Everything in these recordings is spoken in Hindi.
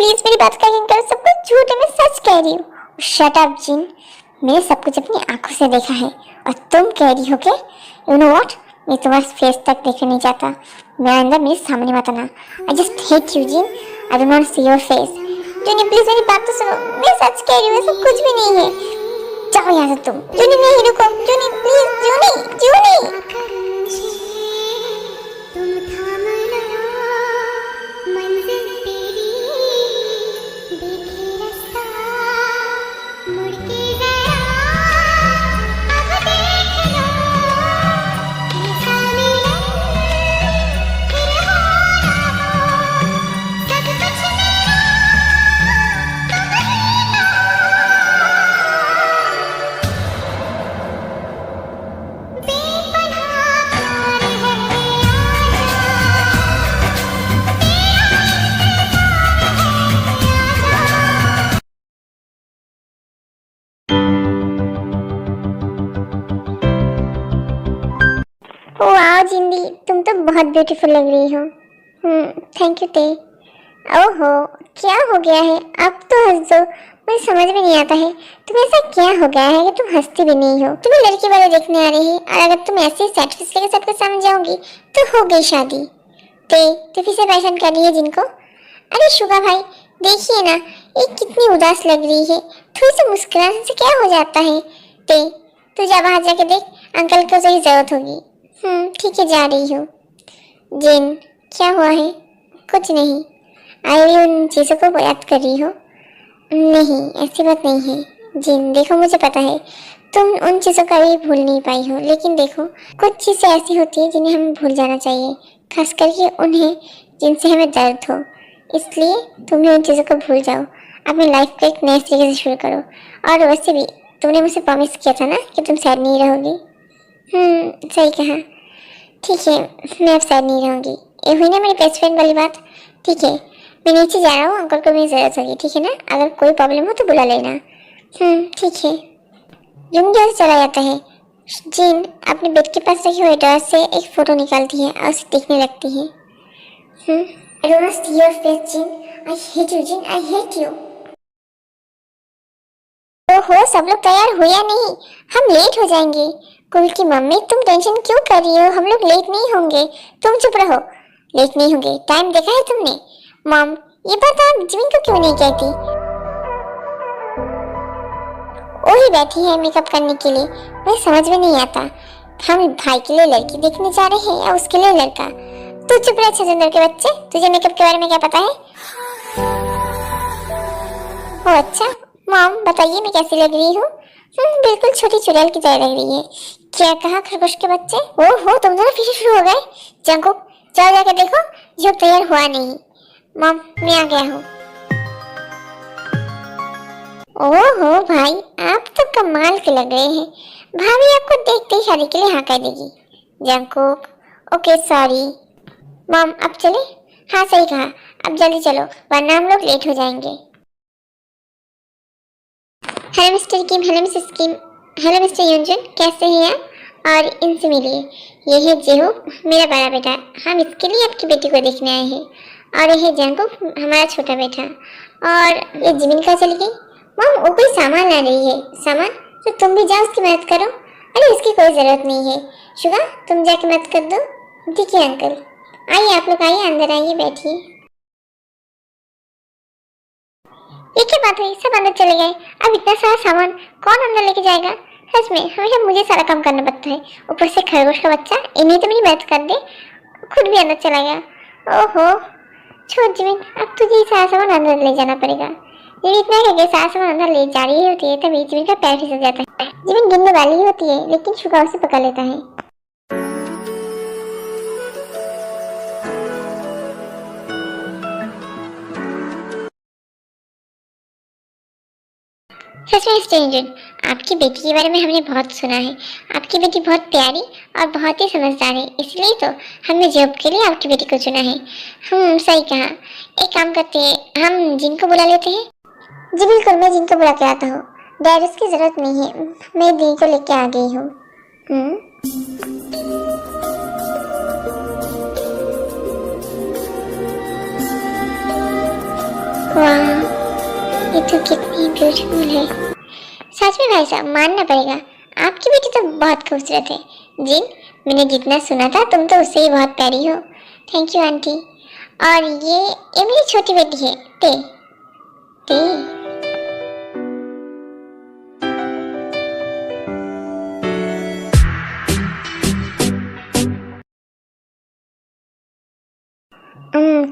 प्लीज मेरी बात का यकीन करो, सब कुछ झूठ है, मैं सच कह रही हूँ। शट अप जिन, मैंने सब कुछ अपनी आंखों से देखा है और तुम कह रही हो कि यू नो व्हाट, मैं तुम्हारा फेस तक देखना नहीं चाहता। मैं अंदर मेरे सामने मत आना। I just hate you Jin, I don't want to see your face. Juni please मेरी बात तो सुनो, मैं सच कह रही हूँ, ऐसा कुछ भी नहीं है। जाओ यहाँ से तुम। जूनी नहीं, रुको जूनी प्लीज, जूनी जूनी। वाह जिंदी, तुम तो बहुत ब्यूटीफुल लग रही हो। थैंक यू ते। ओहो, क्या हो गया है? अब तो हंस दो, मुझे समझ में नहीं आता है तुम्हें ऐसा क्या हो गया है कि तुम हंसती भी नहीं हो। तुम्हें लड़की वाले देखने आ रही है और अगर तुम ऐसे सेट फिसले के सबके सामने जाओगी तो हो गई शादी। ते तो फिर से परेशान कर रही है जिनको। अरे शुगा भाई देखिए ना, ये कितनी उदास लग रही है, थोड़ी सी मुस्कुराने से क्या हो जाता है। ते तू जा बाहर जाके देख, अंकल को सही जरूरत होगी। ठीक है, जा रही हूँ। जिन क्या हुआ है? कुछ नहीं, आई उन चीज़ों को याद कर रही हो? नहीं, ऐसी बात नहीं है। जिन देखो, मुझे पता है तुम उन चीज़ों का भी भूल नहीं पाई हो, लेकिन देखो कुछ चीज़ें ऐसी होती हैं जिन्हें हमें भूल जाना चाहिए, खास करके उन्हें जिनसे हमें दर्द हो। इसलिए तुम भी उन चीज़ों को भूल जाओ, अपनी लाइफ को एक नए तरीके से शुरू करो। और वैसे भी तुमने मुझे प्रॉमिस किया था ना कि तुम सैड नहीं रहोगी। सही कहा। ठीक है, मैं अब सैड नहीं रहूँगी। ये हुई ना मेरी बेस्ट फ्रेंड वाली बात। ठीक है, मैं नीचे जा रहा हूँ, अंकल को मेरी ज़रूरत होगी, ठीक है ना? अगर कोई प्रॉब्लम हो तो बुला लेना। ठीक है। यूं जैसे चला जाता है। जिन अपने बेड के पास रखी हुई ड्रॉअर से एक फ़ोटो निकालती है और उसे देखने लगती है। I don't want to see your face Jin, I hate you Jin, I hate you. ओहो, सब लोग तैयार हो या नहीं? हम लेट हो जाएंगे। कुल की मम्मी, तुम टेंशन क्यों कर रही हो? हम लोग लेट नहीं होंगे, तुम चुप रहो। लेट नहीं होंगे? टाइम देखा है तुमने? मॉम, ये बात आप जिमिन को क्यों नहीं कहती? वो ही बैठी है मेकअप करने के लिए, मुझे समझ में नहीं आता हम भाई के लिए लड़की देखने जा रहे हैं या उसके लिए लड़का। तू चुप रह छजंदर के बच्चे, तुझे मेकअप के बारे में क्या पता है? ओ अच्छा, मॉम बताइए मैं कैसी लग रही हूँ? बिल्कुल छोटी चुड़ैल की तरह लग रही है। क्या कहा खरगोश के बच्चे? ओहो, तुम दोनों फिर शुरू हो गए। जंकुक, जाओ जाकर देखो जो तैयार हुआ नहीं। मॉम, मैं आ गया हूँ। ओहो भाई, आप तो कमाल के लग रहे हैं। भाभी आपको देखते ही शादी के लिए हाँ कह देगी। Jungkook, okay sorry. मॉम अब चले? हाँ सही कहा, अब जल्दी चलो वरना हम लोग लेट हो जाएंगे। हेलो मिस्टर किम, हेलो मिसेस किम, हेलो मिस्टर युनजुन, कैसे हैं आप? और इनसे मिलिए, ये है जेहू, मेरा बड़ा बेटा। हम इसके लिए आपकी बेटी को देखने आए हैं। और ये है जंकुक, हमारा छोटा बेटा। और ये जिमिन कहाँ चली गई? मम, वो कोई सामान ला रही है। सामान? तो तुम भी जाओ उसकी मदद करो। अरे इसकी कोई ज़रूरत नहीं है। शुगा, तुम जाके मदद कर दो। ठीक है अंकल। आइए आप लोग, आइए अंदर आइए, बैठिए। ये क्या बात हुई, सब अंदर चले गए? अब इतना सारा सामान कौन अंदर लेके जाएगा? सच में हमेशा मुझे सारा काम करना पड़ता है, ऊपर से खरगोश का बच्चा इन्हें तो मेरी मदद कर दे, खुद भी अंदर चला गया। ओहो, छोड़ जिमिन, अब तुझे सारा सामान अंदर ले जाना पड़ेगा। ये इतना करके सारा सामान अंदर ले जा रही होती है तभी जिमिन का पैर फिसल जाता है। जिमिन गिरने वाली ही होती है लेकिन शुगा उसे पकड़ लेता है। सच में स्ट्रेंजर, आपकी बेटी के बारे में हमने बहुत सुना है। आपकी बेटी बहुत प्यारी और बहुत ही समझदार है, इसलिए तो हमने जॉब के लिए आपकी बेटी को चुना है। सही कहा। एक काम करते हैं, हम जिनको बुला लेते हैं। जी बिल्कुल, मैं जिनको बुला के आता हूँ। डैरिस की जरूरत नहीं है, मैं दी को लेके आ गई हूँ। वाह, तो कितनी ब्यूटीफुल है। सच में भाई साहब मानना पड़ेगा, आपकी बेटी तो बहुत खूबसूरत है। जिन, मैंने जितना सुना था तुम तो उससे ही बहुत प्यारी हो। Thank you aunty. और ये मेरी छोटी बेटी है ते। ते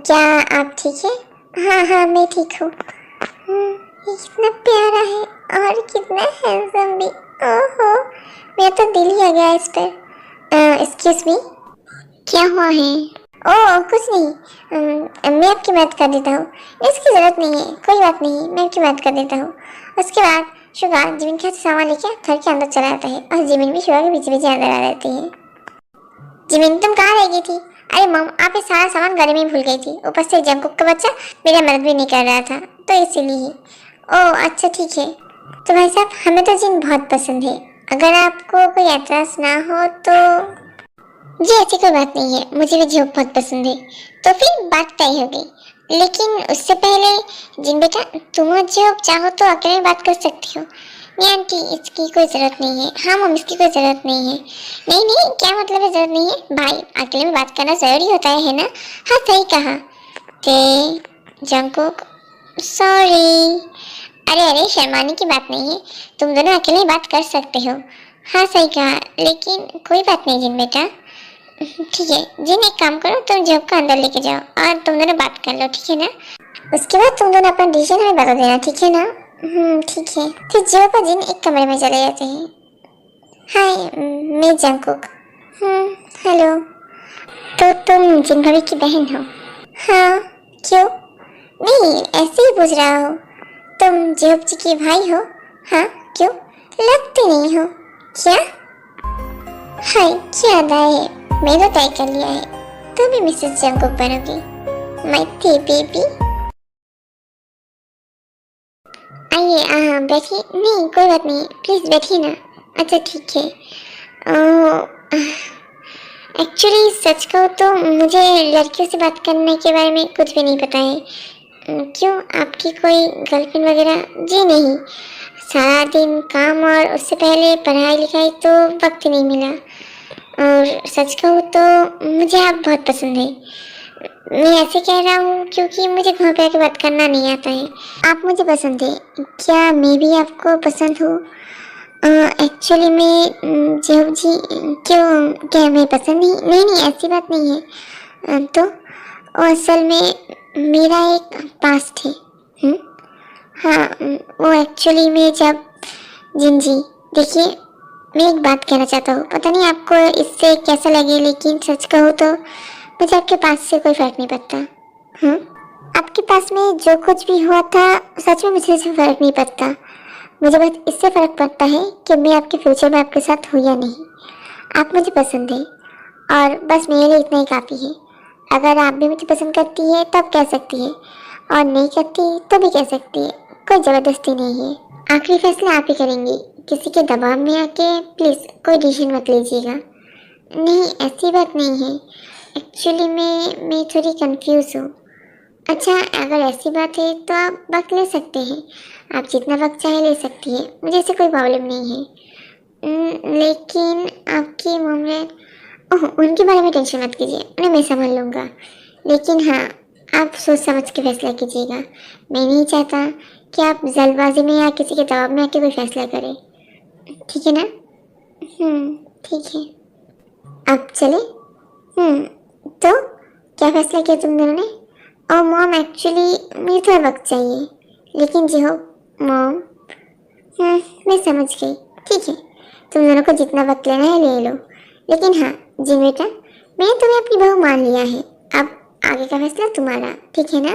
क्या आप ठीक है? हाँ हाँ मैं ठीक हूँ। ये कितना प्यारा है और कितना हैंडसम भी। ओहो, मेरा तो दिल ही आ गया इस पर। एक्सक्यूज मी, क्या हुआ है? ओह कुछ नहीं, मैं आपकी मदद कर देता हूँ। इसकी ज़रूरत नहीं है, कोई बात नहीं, मैं आपकी मदद कर देता हूँ। उसके बाद शुगा जिमिन के हाथ से सामान लेके घर के अंदर चला जाता है और जिमिन भी शुगा के पीछे पीछे अंदर आ जाती है। जिमिन तुम कहाँ रह गई थी? अरे मम, आप ये सारा सामान घर में ही भूल गई थी। ऊपर से जंकुक का बच्चा मेरा मदद भी नहीं कर रहा था, तो इसीलिए। ओह अच्छा ठीक है। तो भाई साहब हमें तो जिन बहुत पसंद है, अगर आपको कोई एतराज़ ना हो तो। जी ऐसी कोई बात नहीं है, मुझे भी जियो बहुत पसंद है। तो फिर बात तय हो गई। लेकिन उससे पहले जिन बेटा, तुम और जियो चाहो तो अकेले बात कर सकती हो। नहीं आंटी, इसकी कोई ज़रूरत नहीं है। हाँ मम, इसकी कोई ज़रूरत नहीं है। नहीं नहीं, क्या मतलब है ज़रूरत नहीं है? भाई अकेले में बात करना ज़रूरी होता है ना? हाँ सही कहा। ते जंकुक, सॉरी। अरे अरे, शर्माने की बात नहीं है, तुम दोनों अकेले बात कर सकते हो। हाँ सही कहा, लेकिन कोई बात नहीं जिन बेटा। ठीक है जिन, एक काम करो, तुम जॉब का अंदर लेके जाओ और तुम दोनों बात कर लो, ठीक है ना? उसके बाद तुम दोनों अपना डिसीजन हमें बता देना, ठीक है ना? ठीक है। फिर जो का जिन एक कमरे में चले जाते हैं। हाय, मैं जंकुक। हेलो। तो तुम जिन भाभी की बहन हो? हाँ। क्यों? नहीं ऐसे ही पूछ रहा हूँ। तुम जेहब जी के भाई हो? हाँ। क्यों? लगते नहीं हो। क्या? हाय क्या अदा है, मैंने तय कर लिया है, तुम भी मिसेस जंकुक बनोगी। My baby. आइए बैठिए। नहीं कोई बात नहीं, प्लीज़ बैठिए ना। अच्छा ठीक है। एक्चुअली सच कहूँ तो मुझे लड़कियों से बात करने के बारे में कुछ भी नहीं पता है। क्यों, आपकी कोई गर्लफ्रेंड वगैरह? जी नहीं, सारा दिन काम और उससे पहले पढ़ाई लिखाई, तो वक्त नहीं मिला। और सच कहूँ तो मुझे आप बहुत पसंद है। मैं ऐसे कह रहा हूँ क्योंकि मुझे घर पे आके बात करना नहीं आता है। आप मुझे पसंद है, क्या मैं भी आपको पसंद हूँ? एक्चुअली मैं जेहब जी, क्यों, क्या मैं पसंद नहीं? नहीं नहीं ऐसी बात नहीं है। तो असल में मेरा एक पास्ट है। हाँ, वो एक्चुअली मैं जब जिन जी, देखिए मैं एक बात कहना चाहता हूँ, पता नहीं आपको इससे कैसा लगे, लेकिन सच कहूँ तो मुझे आपके पास से कोई फर्क नहीं पड़ता। आपके पास में जो कुछ भी हुआ था, सच में मुझे इससे फर्क नहीं पड़ता। मुझे बस इससे फर्क पड़ता है कि मैं आपके फ्यूचर में आपके साथ हूँ या नहीं। आप मुझे पसंद है और बस मेरे लिए इतना ही काफ़ी है। अगर आप भी मुझे पसंद करती है तब कह सकती है, और नहीं करती तो भी कह सकती है। कोई ज़बरदस्ती नहीं है, आखिरी फैसला आप ही करेंगी। किसी के दबाव में आके प्लीज़ कोई डिसीजन मत लीजिएगा। नहीं ऐसी बात नहीं है, एक्चुअली मैं थोड़ी कंफ्यूज हूँ। अच्छा अगर ऐसी बात है तो आप वक्त ले सकते हैं, आप जितना वक्त चाहे ले सकती हैं, मुझे ऐसे कोई प्रॉब्लम नहीं है। लेकिन आपकी मम्मी, ओह उनके बारे में टेंशन मत कीजिए, उन्हें मैं संभाल लूँगा। लेकिन हाँ, आप सोच समझ के फैसला कीजिएगा। मैं नहीं चाहता कि आप जल्दबाजी में या किसी के दबाव में आके कोई फैसला करें, ठीक है ना? ठीक है, आप चले। तो क्या फैसला किया तुम दोनों ने? और मॉम एक्चुअली मुझे थोड़ा वक्त चाहिए, लेकिन जी हो मॉम। मैं समझ गई, ठीक है, तुम दोनों को जितना वक्त लेना है ले लो। लेकिन हाँ जी बेटा, मैंने तुम्हें अपनी बहू मान लिया है, अब आगे का फैसला तुम्हारा, ठीक है ना?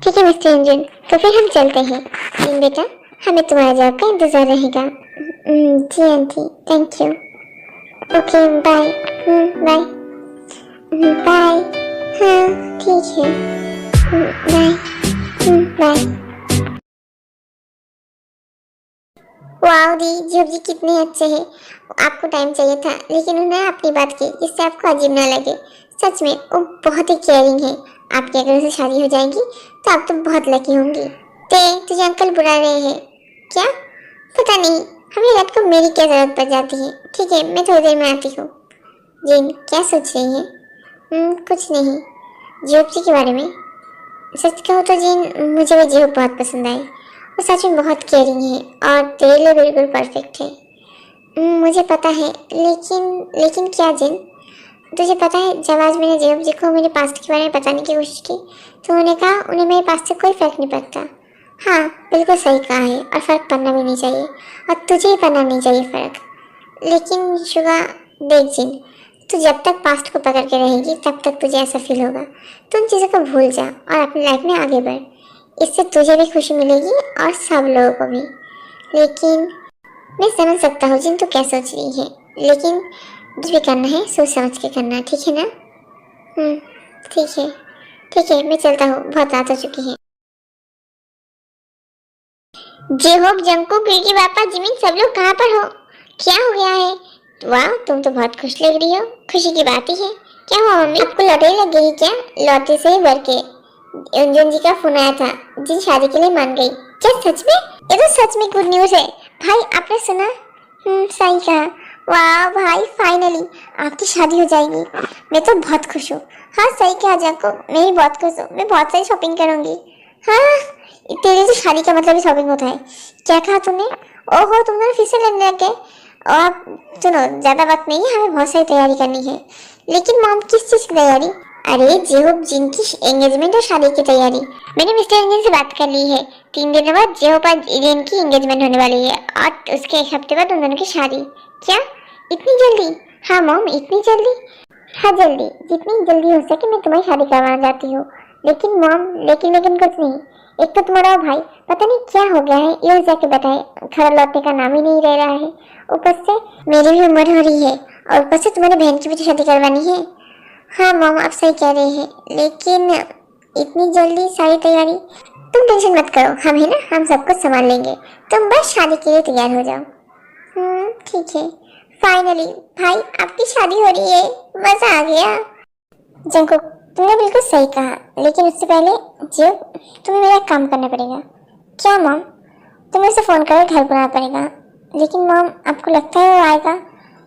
ठीक है मिस्टर इंजन, तो फिर हम चलते हैं। जिन बेटा, हमें तुम्हारा जवाब का इंतज़ार रहेगा। जी aunty, thank you. Okay bye. Bye bye. हाँ ठीक है, बाय बाय। वाह दी, जब जी कितने अच्छे हैं। आपको टाइम चाहिए था, लेकिन उन्होंने अपनी बात की जिससे आपको अजीब ना लगे। सच में वो बहुत ही केयरिंग है। आपकी अगर उनसे शादी हो जाएगी तो आप तो बहुत लकी होंगी। तुझे अंकल बुला रहे हैं क्या? पता नहीं, हमें रात को मेरी क्या जरूरत पड़ जाती है। ठीक है, मैं थोड़ी देर में आती हूँ। जिन क्या सोच रही है? कुछ नहीं, जोब जी के बारे में। सच कहूँ तो जिन, मुझे वो जोब बहुत पसंद आई। वो सच में बहुत केयरिंग है और तेरे लिए बिल्कुल परफेक्ट है। मुझे पता है, लेकिन लेकिन क्या जिन? तुझे पता है, जब आज मैंने जेब जी को मेरे पास्ट के बारे में बताने की कोशिश की तो उन्होंने कहा उन्हें मेरे पास्ट से कोई फर्क नहीं पड़ता। हाँ, बिल्कुल सही कहा है, और फर्क पड़ना भी नहीं चाहिए, और तुझे ही पड़ना नहीं चाहिए फर्क। लेकिन शुगा, देख जिन, तू जब तक पास्ट को पकड़ के रहेगी तब तक तुझे ऐसा फील होगा। तू उन चीज़ों को भूल जा और अपनी लाइफ में आगे बढ़। इससे तुझे भी खुशी मिलेगी और सब लोगों को भी। लेकिन मैं समझ सकता हूँ जिन तू क्या सोच रही है, लेकिन जो भी करना है सोच समझ के करना, ठीक है ना? ठीक है, ठीक है, मैं चलता हूँ, बहुत रात हो चुकी है। जेहोब, जंकुक, रिकी पापा, जिमिन, सब लोग कहाँ पर हो? क्या हो गया है? वाह, तुम तो बहुत खुश लग रही हो। खुशी की बात ही है। क्या हुआ मम्मी, आपको लॉटरी लग गई क्या? लॉटरी से ही भर के अंजन जी का फोन आया था, जिन शादी के लिए मान गई। क्या सच में? ये तो सच में गुड न्यूज है। भाई आपने सुना? सही कहा। वाह भाई, फाइनली आपकी शादी हो जाएगी। मैं तो बहुत खुश हूँ। हाँ सही कहा जाको, मैं भी बहुत खुश हूँ। मैं बहुत सारी शॉपिंग करूँगी। हाँ, तेरी तो शादी का मतलब ही शॉपिंग होता है। क्या कहा तुमने? ओहो, तुम दोनों फिर से लड़ने लग गए। और आप सुनो, ज्यादा वक्त नहीं है, हमें बहुत सारी तैयारी करनी है। लेकिन मॉम, किस चीज की तैयारी? अरे जेहोब जिन की एंगेजमेंट और शादी की तैयारी। मैंने मिस्टर इंजन से बात कर ली है। 3 दिनों बाद जेहोब और जिन की एंगेजमेंट होने वाली है और उसके 1 हफ्ते बाद उन दोनों की शादी। क्या, इतनी जल्दी? हाँ मॉम, इतनी जल्दी? हाँ जल्दी, जितनी जल्दी हो सके मैं तुम्हारी शादी करवाना चाहती हूँ। लेकिन मॉम, लेकिन कुछ नहीं। एक तो तुम्हारा भाई पता नहीं क्या हो गया है, ये जाके बताए, घर लौटने का नाम ही नहीं ले रहा है। ऊपर से मेरी भी उम्र हो रही है, और ऊपर से तुम्हारी बहन की भी तो शादी करवानी है। हाँ मॉम, आप सही कह रहे हैं, लेकिन इतनी जल्दी सारी तैयारी? तुम टेंशन मत करो, हम है ना, हम सब कुछ संभाल लेंगे। तुम बस शादी के लिए तैयार हो जाओ। ठीक है। फाइनली भाई, आपकी शादी हो रही है, मजा आ गया। जंकुक, तुमने बिल्कुल सही कहा, लेकिन उससे पहले जब तुम्हें मेरा काम करना पड़ेगा। क्या मॉम? तुम्हें उसे फोन कर घर बुलाना पड़ेगा। लेकिन मॉम, आपको लगता है वो आएगा?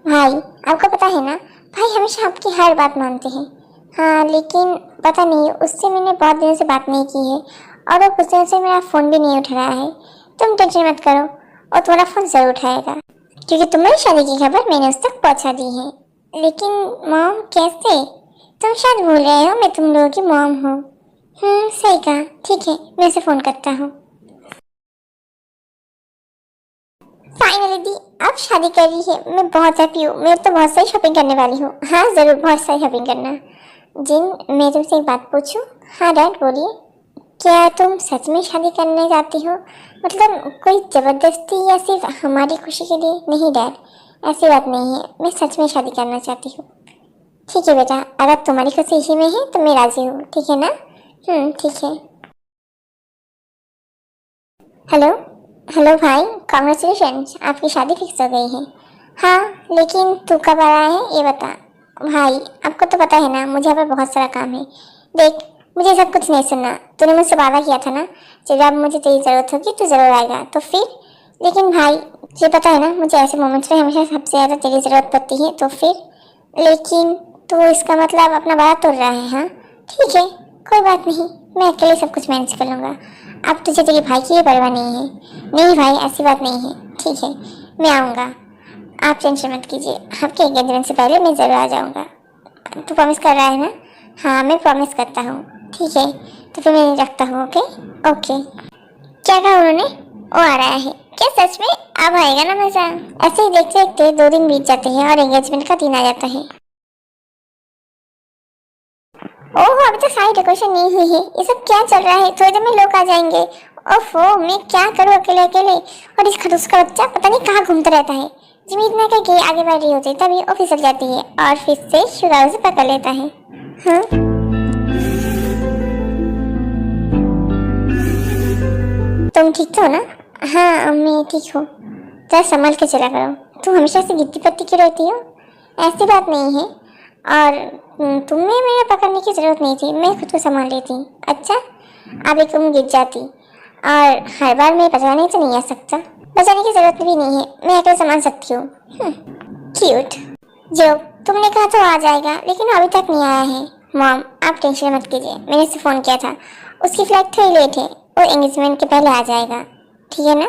भाई, आपको पता है ना, भाई हमेशा आपकी हर बात मानते हैं। हाँ, लेकिन पता नहीं, उससे मैंने बहुत दिनों से बात नहीं की है, और वो कुछ दिनों से मेरा फ़ोन भी नहीं उठा रहा है। तुम टेंशन मत करो, और तुम्हारा फ़ोन ज़रूर उठाएगा, क्योंकि तुम्हारी शादी की खबर मैंने उस तक पहुँचा दी है। लेकिन मॉम, कैसे? तुम शायद भूल गए हो मैं तुम लोगों की मॉम हूँ। सही कहा। ठीक है, मैं उसे फ़ोन करता हूँ। फाइनली दी, आप शादी कर रही है, मैं बहुत हैप्पी हूँ। मैं तो बहुत सारी शॉपिंग करने वाली हूँ। हाँ ज़रूर, बहुत सारी शॉपिंग करना। जिन, मैं तुमसे एक बात पूछूं? हाँ डैड, बोलिए। क्या तुम सच में शादी करने जाती हो? मतलब कोई ज़बरदस्ती या सिर्फ हमारी खुशी के लिए? नहीं डैड, ऐसी बात नहीं है, मैं सच में शादी करना चाहती हूँ। ठीक है बेटा, अगर तुम्हारी खुशी इसी में है तो मैं राज़ी हूँ, ठीक है ना? ठीक है। हेलो, हेलो भाई, कॉन्ग्रेचुलेशंस, आपकी शादी फिक्स हो गई है। हाँ, लेकिन तू कब आ रहा है ये बता। भाई, आपको तो पता है ना, मुझे यहाँ पर बहुत सारा काम है। देख, मुझे सब कुछ नहीं सुनना। तूने मुझसे वादा किया था ना, जब मुझे तेरी ज़रूरत होगी तो ज़रूर आएगा, तो फिर? लेकिन भाई, तुझे पता है ना, मुझे ऐसे मोमेंट्स में हमेशा सबसे ज़्यादा तेरी ज़रूरत पड़ती है, तो फिर? लेकिन तू इसका मतलब अपना वादा तोड़ रहा है? हाँ ठीक है, कोई बात नहीं, मैं अकेले सब कुछ मैनेज कर लूँगा। अब तुझे तेरे भाई की भी परवाह नहीं है। नहीं भाई, ऐसी बात नहीं है। ठीक है, मैं आऊँगा, आप टेंशन मत कीजिए। आपके एंगेजमेंट से पहले मैं ज़रूर आ जाऊँगा। तू प्रॉमिस कर रहा है ना? हाँ, मैं प्रॉमिस करता हूँ। ठीक है, तो फिर मैं रखता हूँ। Okay okay. क्या कहा उन्होंने? वो आ रहा है क्या सच में? अब आएगा ना मज़ा। ऐसे ही देखते देखते 2 दिन बीत जाते हैं और एंगेजमेंट का दिन आ जाता है। ओह, अभी तो सारी डेकोरेशन नहीं हुई है। ये सब क्या चल रहा है? थोड़ी देर में लोग आ जाएंगे। ओफो, मैं क्या करूँ अकेले अकेले? और इस खड़ूस का बच्चा पता नहीं कहाँ घूमता रहता है। जिमी इतना करके आगे बढ़ रही होती तभी वो फिसल जाती है और फिर से शुरू से पकड़ लेता है। हाँ, तुम ठीक तो हो ना? हाँ, मैं ठीक हूँ। जरा संभल के चला करो। तुम हमेशा से गिट्टी पत्ती क्यों रहती हो? ऐसी बात नहीं है, और तुम्हें मेरे पकड़ने की जरूरत नहीं थी, मैं खुद को संभाल लेती। अच्छा, अब एक तुम गिर जाती। और हर बार मैं बचाने तो नहीं आ सकता। बचाने की जरूरत भी नहीं है, मैं अकेले संभाल सकती हूँ। क्यूट। जो तुमने कहा तो आ जाएगा, लेकिन अभी तक नहीं आया है। मॉम आप टेंशन मत कीजिए, मैंने उसे फ़ोन किया था, उसकी फ्लाइट थोड़ी लेट है, वो एंगेजमेंट के पहले आ जाएगा। ठीक है ना?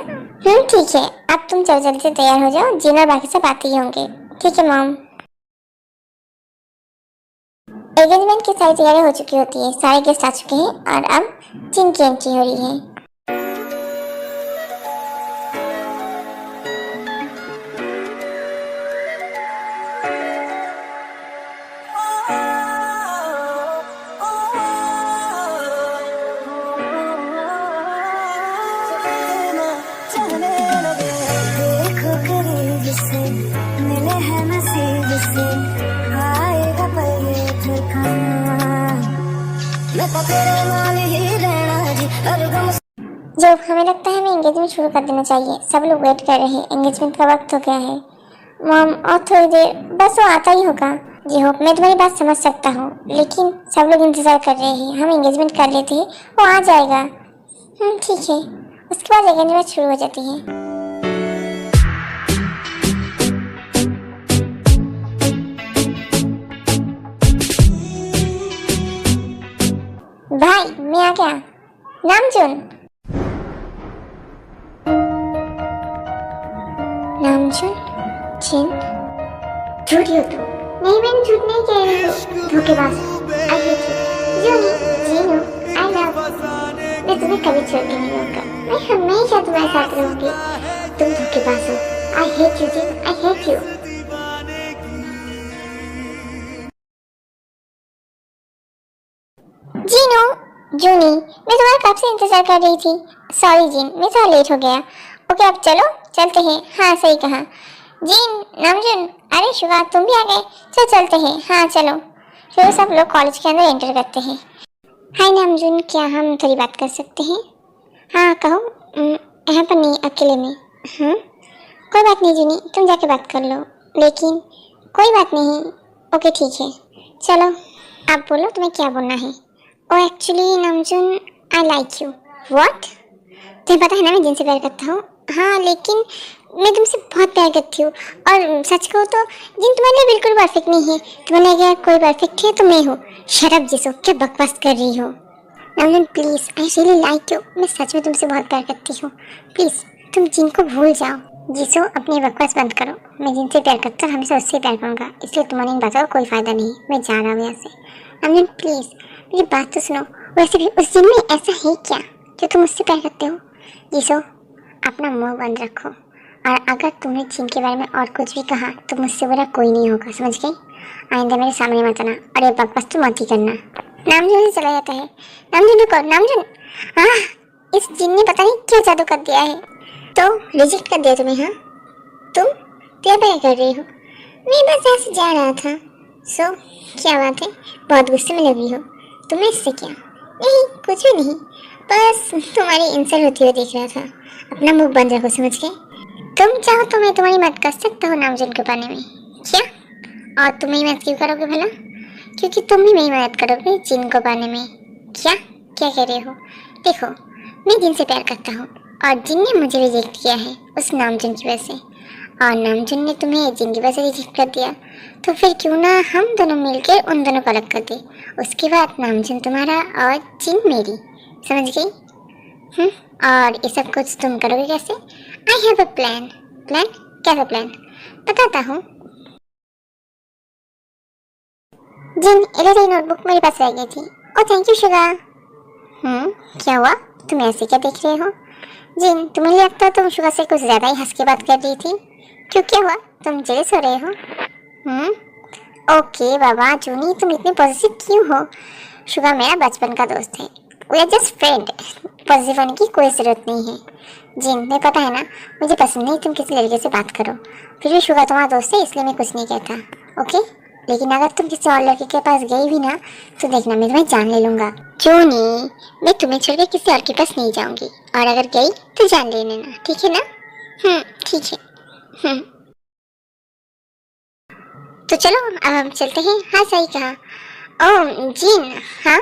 ठीक है, अब तुम जल्दी से तैयार हो जाओ, जिन और बाकी सब आते ही होंगे। ठीक है मॉम। एंगेजमेंट की सारी तैयारी हो चुकी होती है, सारे गेस्ट आ चुके हैं और अब जिन की एंट्री हो रही है। जो हमें लगता है हमें एंगेजमेंट शुरू कर देना चाहिए, सब लोग वेट कर रहे हैं, एंगेजमेंट का वक्त हो गया है। मॉम और थोड़ी देर, बस वो आता ही होगा। जी होप मैं तुम्हारी बात समझ सकता हूँ, लेकिन सब लोग इंतजार कर रहे हैं, हम एंगेजमेंट कर लेते हैं, वो आ जाएगा। ठीक है, उसके बाद एंगेजमेंट शुरू हो जाती है। भाई मैं आ गया। नामजुन। नामजुन? जिन? झूठी हो तुम। नहीं मैंने झूठ नहीं कह रही हूँ, धोखेबाज। आई hate you. Juni, Jinu, I love. मैं तुम्हें कभी छोड़ के नहीं रहूंगा, मैं हमेशा तुम्हारे साथ रहूंगी। तुम धोखेबाज हो। I hate you Jin, I hate you. जीनू, जूनी, मैं तुम्हारा कब से इंतजार कर रही थी। सॉरी जिन, मैं थोड़ा लेट हो गया। ओके अब चलो चलते हैं। हाँ सही कहा। जिन, नामजुन, अरे शुगा तुम भी आ गए, चलो चलते हैं। हाँ चलो। फिर सब लोग कॉलेज के अंदर एंटर करते हैं। हाय नामजुन, क्या हम थोड़ी बात कर सकते हैं? हाँ कहो। यहाँ पर नहीं, अकेले में। कोई बात नहीं जूनी, तुम जाके बात कर लो। लेकिन कोई बात नहीं। ओके ठीक है, चलो आप बोलो तुम्हें क्या बोलना है। Oh actually Namjoon, I like you. What? तुम्हें पता है ना मैं जिनसे प्यार करता हूँ। हाँ लेकिन मैं तुमसे बहुत प्यार करती हूँ, और सच कहूँ तो जिन तुम्हारे लिए बिल्कुल परफेक्ट नहीं है। तुम्हारे अगर कोई परफेक्ट है तो मैं हूँ। शट अप जिसो, क्या बकवास कर रही हो। Namjoon please, I really like you. मैं सच में तुमसे बहुत प्यार करती हूँ। प्लीज़ तुम जिन को भूल जाओ। जिसो अपनी बकवास बंद करो। मैं जिनसे प्यार करता हूँ हमेशा उससे प्यार करूँगा, इसलिए तुम्हारी इन बातों का कोई फ़ायदा नहीं। मैं जा रहा हूँ यहाँ से। नामजुन प्लीज़ मेरी बात तो सुनो। वैसे भी उस जिन में ऐसा है क्या जो तुम मुझसे प्यार करते हो? जिसो अपना मुंह बंद रखो, और अगर तुमने जिन के बारे में और कुछ भी कहा तो मुझसे बुरा कोई नहीं होगा, समझ गई? आइंदा मेरे सामने मत आना, और ये बकवास तो मत ही करना। नामजुन से चला जाता है। नामजुन रुको, नामजुन। इस जिन ने पता नहीं क्या जादू कर दिया है। तो रिजेक्ट कर दिया तुम्हें? हाँ तुम क्या कर रही हो? मैं बस ऐसे जा रहा था। सो क्या बात है, बहुत गुस्से में लगी हो? तुम्हें इससे क्या? नहीं कुछ भी नहीं, बस तुम्हारी इंसल्ट होती हुई देख रहा था। अपना मुंह बंद रखो, समझ गए? तुम चाहो तो मैं तुम्हारी मदद कर सकता हूँ नामजुन के पाने में। क्या? और तुम मेरी मदद क्यों करोगे भला? क्योंकि तुम भी मेरी मदद करोगे जिन को पाने में। क्या क्या कह रहे हो? देखो मैं जिन से प्यार करता हूँ, और जिन ने मुझे रिजेक्ट किया है उस नामजुन की वजह से, और नामजुन ने तुम्हें जिन की वजह से रिजेक्ट कर दिया। तो फिर क्यों ना हम दोनों मिलकर उन दोनों को अलग कर दें। उसके बाद नामजुन तुम्हारा और जिन मेरी, समझ गई? और ये सब कुछ तुम करोगे कैसे? I have a plan. Plan? कैसा प्लान? बताता हूँ। जिन ये नोटबुक मेरे पास रह गई थी। ओ थैंक यू शुगा। क्या हुआ? तुम ऐसे क्या देख रहे हो? जिन तुम्हें लगता है तुम शुगा से कुछ ज़्यादा ही हंस के बात कर रही थी। क्यों क्या हुआ? तुम जेलस हो रहे हो? ओके बाबा जूनी, तुम इतने पॉजिटिव क्यों हो? शुगा मेरा बचपन का दोस्त है, we are just friend. Positive होने की कोई ज़रूरत नहीं है। जिन मैं पता है ना, मुझे पसंद नहीं तुम किसी लड़के से बात करो। फिर भी शुगा तुम्हारा दोस्त है, इसलिए मैं कुछ नहीं कहता। ओके? लेकिन अगर तुम किसी और लड़के के पास गई भी ना, तो देखना मैं तुम्हें जान ले लूँगा। क्यों नहीं, मैं तुम्हें छोड़ के किसी और के पास नहीं जाऊँगी, और अगर गई तो जान ले लेना, ठीक है ना? ठीक है। तो चलो अब हम चलते हैं। हाँ सही कहा। ओह जिन, हाँ?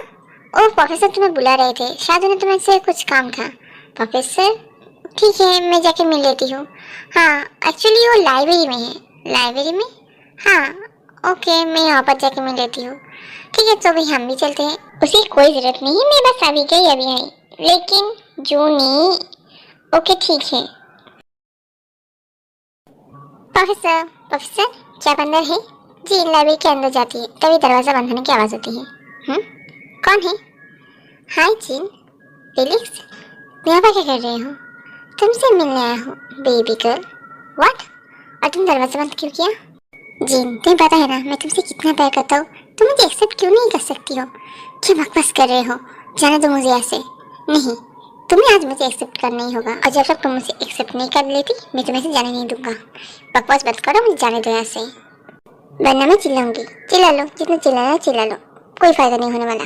ओह प्रोफेसर तुम्हें बुला रहे थे, शायद उन्हें तुमसे कुछ काम था। प्रोफेसर, ठीक है मैं जाके मिल लेती हूँ। हाँ एक्चुअली वो लाइब्रेरी में है। लाइब्रेरी में? हाँ ओके, मैं यहाँ पर जाके मिल लेती हूँ। ठीक है तो भाई हम भी चलते हैं। उसे कोई ज़रूरत नहीं है, मैं बस अभी गई अभी आई। लेकिन जूनी, ओके ठीक है। प्रोफेसर, प्रोफेसर क्या आप अंदर है? जी लाइब्रेरी के अंदर जाती है तभी दरवाज़ा बंद होने की आवाज़ होती है। कौन है? हाय जीन। फेलिक्स, यहाँ पर क्या कर रहे हो? तुमसे मिलने आया हूँ बेबी गर्ल। व्हाट? और तुम दरवाजा बंद क्यों किया? जीन तुम्हें पता है ना मैं तुमसे कितना प्यार करता हूँ, तुम मुझे एक्सेप्ट क्यों नहीं कर सकती हो? क्या बकवास कर रहे हो? जाने दो मुझे ऐसे। नहीं, तुम्हें आज मुझे एक्सेप्ट करना ही होगा और जब तक तुम मुझे एक्सेप्ट नहीं कर लेती मैं तुम्हें से जाने नहीं दूंगा। बकवास बंद करो, मुझे जाने दो ऐसे, वरना मैं चिल्लाऊंगी। चिल्ला लो, जितना चिल्लाना चिल्ला लो, कोई फायदा नहीं होने वाला।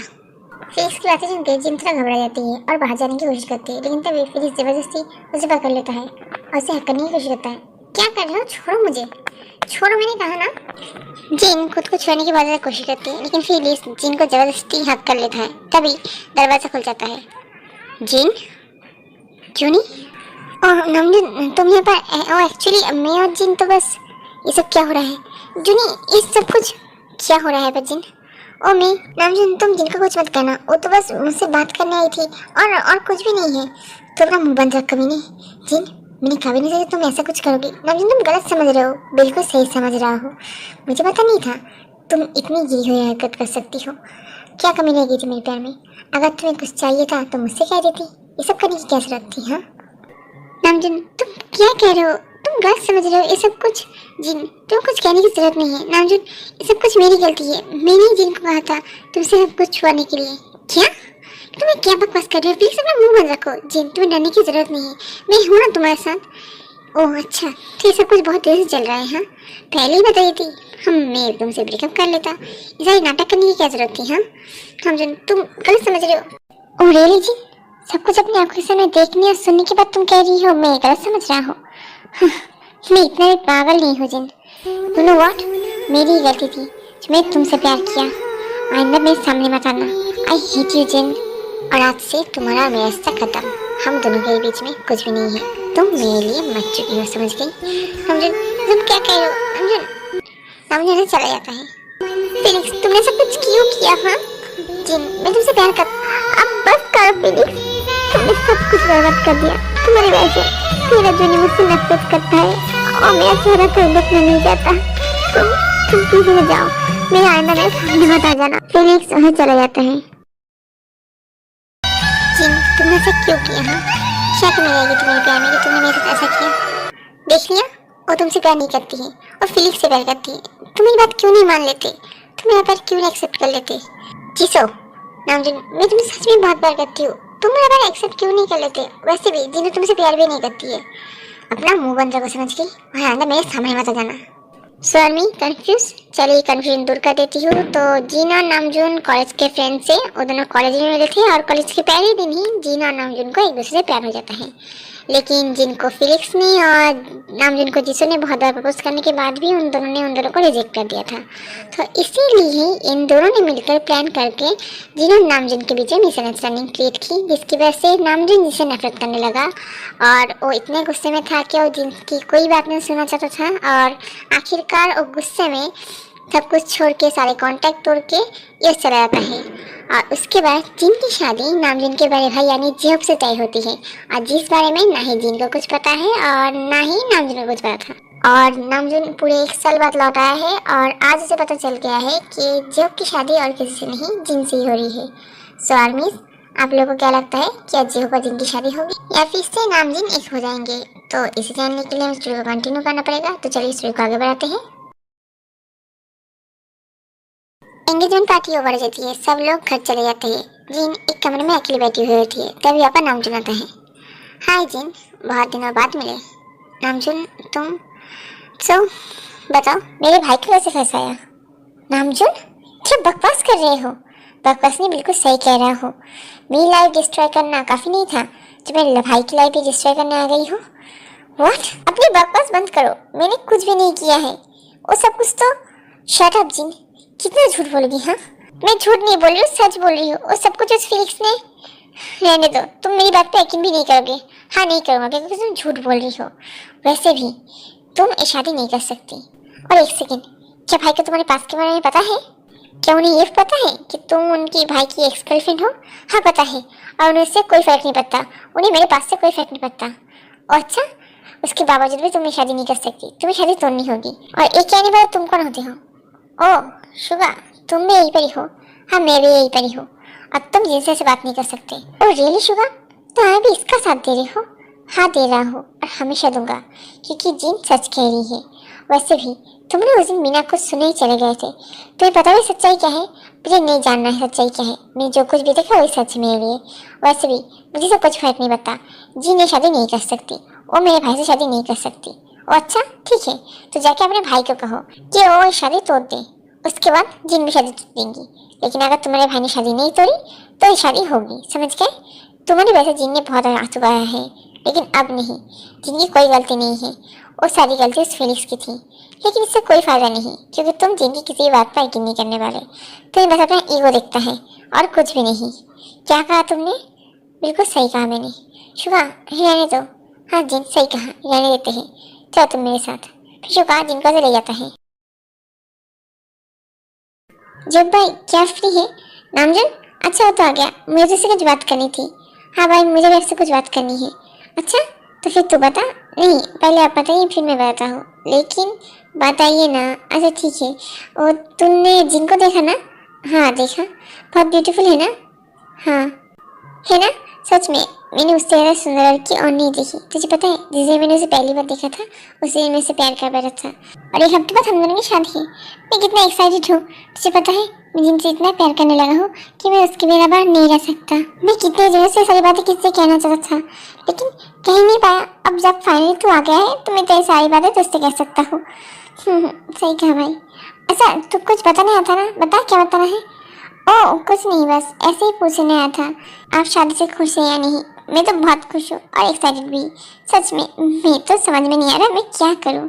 फेलिक्स की बातें सुनकर जिन थोड़ा घबरा जाती है और बाहर जाने की कोशिश करती है, लेकिन तभी फेलिक्स जबरदस्ती उसे पकड़ लेता है और उसे हक करने की कोशिश करता है। क्या कर रहे हो? छोड़ो मुझे, छोड़ो, मैंने कहा ना। जिन खुद को छोड़ने की बहुत कोशिश करती है लेकिन फेलिक्स जिन को जबरदस्ती हक कर लेता है। तभी दरवाजा खुल जाता है। जिन, जूनी, ओह नमजून तुम यहाँ पर? ओह एक्चुअली मैं और जिन तो बस, ये सब क्या हो रहा है? जूनी ये सब कुछ क्या हो रहा है पर जिन? ओ मैं नामजून, तुम जिन का कुछ मत करना, वो तो बस मुझसे बात करने आई थी और कुछ भी नहीं है। तुम अपना मुंह बंद रख कभी नहीं। जिन मैंने कभी नहीं सोचा तुम ऐसा कुछ करोगी। नामजून तुम गलत समझ रहे हो, बिल्कुल सही समझ रहा हो। मुझे पता नहीं था तुम इतनी गिरी हुई हरकत कर सकती हो। क्या कमी रह गई थी मेरे प्यार में? अगर तुम्हें कुछ चाहिए था तो मुझसे कह देती, ये सब करने की क्या जरूरत थी? हाँ नामजून तुम क्या कह रहे हो? तुम गलत समझ रहे हो ये सब कुछ। जिन तुम कुछ कहने की जरूरत नहीं है। नामजून ये सब कुछ मेरी गलती है, मैंने ही जिन को कहा था तुमसे सब कुछ छुपाने के लिए। क्या? तुम्हें क्या बकवास कर रहे हो? प्लीज अपना मुंह बंद रखो। जिन तुम्हें डरने की जरूरत नहीं है, मैं हूँ ना तुम्हारे साथ। ओह अच्छा, तो ये सब कुछ बहुत देर से चल रहा है। हाँ पहले ही बताई थी, मैं तुमसे ब्रेकअप कर लेता। ये सारी नाटक करने की क्या जरूरत थी? हाँ नामजून तुम गलत समझ रहे हो। ओह रियली जिन, सब कुछ अपनी आंखों के सामने देखने और सुनने के बाद तुम कह रही हो मैं गलत समझ रहा हूँ? मैं इतना भी पागल नहीं हूँ जिन। यू नो व्हाट, मेरी ही गलती थी जो मैं तुमसे प्यार किया। आइंदा मेरे सामने मत आना। आई हेट यू जिन। और आज से तुम्हारा मेरा रिश्ता खत्म, हम दोनों के बीच में कुछ भी नहीं है। तुम मेरे लिए मर चुकी हो, समझ गई? नामजून तुम क्या कह रहे हो? नामजून, नामजून से चला जाता है। फेलिक्स तुमने सब कुछ क्यों किया? हाँ जिन मैं तुमसे प्यार कर। अब बस करो फेलिक्स, तुमने सब कुछ बर्बाद कर दिया। तुम्हारी वजह से मेरा जूनी मुझसे नफरत करता है और मेरा चेहरा कहीं देखने नहीं जाता। तुम पीछे में जाओ, मेरे आईना में सामने मत आ जाना। फेलिक्स वहाँ चला जाता है। जिन तुमने ऐसा क्यों किया? हाँ क्या कमी रहेगी तुम्हारे प्यार में कि तुमने मेरे साथ ऐसा किया? देख लिया, वो तुमसे प्यार नहीं करती है और फेलिक्स से प्यार करती है। तुम मेरी बात क्यों नहीं मान लेते? तुम मेरा प्यार क्यों नहीं एक्सेप्ट कर लेते? जीसो नामजून मैं तुम्हें सच में बहुत प्यार करती हूँ, तुम मेरा प्यार एक्सेप्ट क्यों नहीं कर लेते? वैसे भी जिन्हें तुमसे प्यार भी नहीं करती है। अपना मुंह बंद रखो, समझ गई? वहाँ आना, मेरे सामने मत आ जाना। स्वामी कंफ्यूज, चलिए कंफ्यूजन दूर कर देती हूँ। तो जीन और नामजून कॉलेज के फ्रेंड से, वो दोनों कॉलेज में मिले थे और कॉलेज के पहले दिन ही जीन और नामजून को एक दूसरे से प्यार हो जाता है। लेकिन जिनको फेलिक्स ने और नामजून को जीसू ने बहुत बार प्रपोज करने के बाद भी उन दोनों को रिजेक्ट कर दिया था। तो इसीलिए इन दोनों ने मिलकर प्लान करके जिन और नामजून के बीच में मिसअंडरस्टैंडिंग क्रिएट की, जिसकी वजह से नामजून जिसे नफरत करने लगा और वो इतने गुस्से में था कि वो जिनकी कोई बात नहीं सुनना चाहता था। और आखिरकार वो गुस्से में सब कुछ छोड़ के, सारे कॉन्टैक्ट तोड़ के ये चला जाता है। और उसके बाद जिन की शादी नामजून के बड़े भाई यानी जेहब से तय होती है, और जिस बारे में ना ही जिन को कुछ पता है और ना ही नामजून को कुछ पता था। और नामजून पूरे 1 साल बाद लौट आया है और आज उसे पता चल गया है कि जेहब की शादी और किसी से नहीं, जिन से ही हो रही है। सो आर्मीज, आप लोगों को क्या लगता है, क्या जेहब और जिन की शादी होगी या फिर से नामजून एक हो जाएंगे? तो इसे जानने के लिए हमें स्टोरी को कंटिन्यू करना पड़ेगा। तो चलिए स्टोरी को आगे बढ़ाते हैं। एंगेजमेंट पार्टी ओवर हो जाती है, सब लोग घर चले जाते हैं। जिन एक कमरे में अकेली बैठी हुई होती है, तभी यहाँ पर नामजून आता है। हाय जिन, बहुत दिनों बाद मिले। नामजून तुम बताओ मेरे भाई को कैसे फंसाया? नामजून क्या बकवास कर रहे हो? बकवास नहीं, बिल्कुल सही कह रहा हो। मेरी लाइफ डिस्ट्रॉय करना काफ़ी नहीं था जो मेरे भाई की लाइफ भी डिस्ट्रॉय करने आ गई हो। व्हाट? अपनी बकवास बंद करो, मैंने कुछ भी नहीं किया है। वो सब कुछ तो शट अप जिन, कितना झूठ बोलोगी? हाँ मैं झूठ नहीं बोल रही हूँ, सच बोल रही हूँ। और सब कुछ उस फेलिक्स ने, रहने दो, तुम मेरी बात पे यकीन भी नहीं करोगे। हाँ नहीं करूँगा क्योंकि तुम झूठ बोल रही हो। वैसे भी तुम ये शादी नहीं कर सकती। और एक सेकेंड, क्या भाई को तुम्हारे पास के बारे में पता है? क्या उन्हें ये पता है कि तुम उनकी भाई की एक्स गर्लफ्रेंड हो? हाँ पता है, और उन्हें इससे कोई फर्क नहीं पड़ता। उन्हें मेरे पास से कोई फर्क नहीं पड़ता। और अच्छा, उसके बावजूद भी तुम ये शादी नहीं कर सकती, तुम्हें शादी तोड़नी होगी। और एक कहने वाला तुम कौन होते हो? ओह शुगा, तुम भी यही परी हो? हाँ मैं भी यही परी हूँ। अब तुम जिनसे से बात नहीं कर सकते। ओह रियली शुगा, तो मैं भी इसका साथ दे रही हो? हाँ दे रहा हूँ और हमेशा दूंगा, क्योंकि जिन सच कह रही है। वैसे भी तुमने उस दिन मीना को सुने ही चले गए थे, तुम्हें पता है सच्चाई क्या है? मुझे नहीं जानना है सच्चाई क्या है, मैं जो कुछ भी देखा वही सच मेरे लिए। वैसे भी मुझे सब कुछ फर्क नहीं पड़ता। जी ने शादी नहीं कर सकती, वो मेरे भाई से शादी नहीं कर सकती। ओ अच्छा ठीक है, तो जाके अपने भाई को कहो कि वो ये शादी तोड़ दे, उसके बाद जिन भी शादी तोड़ देंगी। लेकिन अगर तुम्हारे भाई ने शादी नहीं तोड़ी तो ये शादी होगी, समझ गए? तुम्हारी वजह जिन ने बहुत आंसू बहाया है, लेकिन अब नहीं। जिनकी कोई गलती नहीं है, वो सारी गलती उस फिलिक्स की थी। लेकिन इससे कोई फायदा नहीं, क्योंकि तुम जिनकी किसी बात पर यकीन नहीं करने वाले। तुम्हें बस अपना ईगो दिखता है और कुछ भी नहीं। क्या कहा तुमने? बिल्कुल सही कहा मैंने। शुगा रहने दो। हाँ जिन सही कहा, रहने देते हैं। चलो तुम मेरे साथ। फिर शुगा जिनको से ले जाता है। जब भाई क्या फ्री है? नामजन अच्छा हो तो आ गया, मुझे तुझसे कुछ बात करनी थी। हाँ भाई मुझे भी आपसे कुछ बात करनी है। अच्छा तो फिर तू बता। नहीं पहले आप बताइए फिर मैं बताता हूँ। लेकिन बताइए ना। अच्छा ठीक है, और तुमने जिनको देखा ना? हाँ देखा, बहुत ब्यूटीफुल है ना? हाँ है ना? सच में मैंने उससे ज़्यादा सुंदर लड़की और नहीं देखी। तुझे पता है जिस दिन मैंने उसे पहली बार देखा था उसी दिन मैं उसे प्यार कर बैठा था। और एक हफ्ते बाद हम दोनों की शादी है। मैं कितना एक्साइटेड हूँ। तुझे पता है मैं जिनसे इतना प्यार करने लगा हूँ कि मैं उसके बिना बाहर नहीं रह सकता। मैं कितने दिनों से सारी बातें किससे कहना चाहता था, लेकिन कह नहीं पाया। अब जब फाइनली तू आ गया है तो मैं तेरी सारी बातें तुझसे कह सकता हूँ। सही कहा भाई। अच्छा तू कुछ बताने आता ना, बता क्या बताना है? ओह कुछ नहीं, बस ऐसे ही पूछने आया था आप शादी से खुश हैं या नहीं। मैं तो बहुत खुश हूँ और एक्साइटेड भी। सच में मैं तो समझ में नहीं आ रहा मैं क्या करूँ।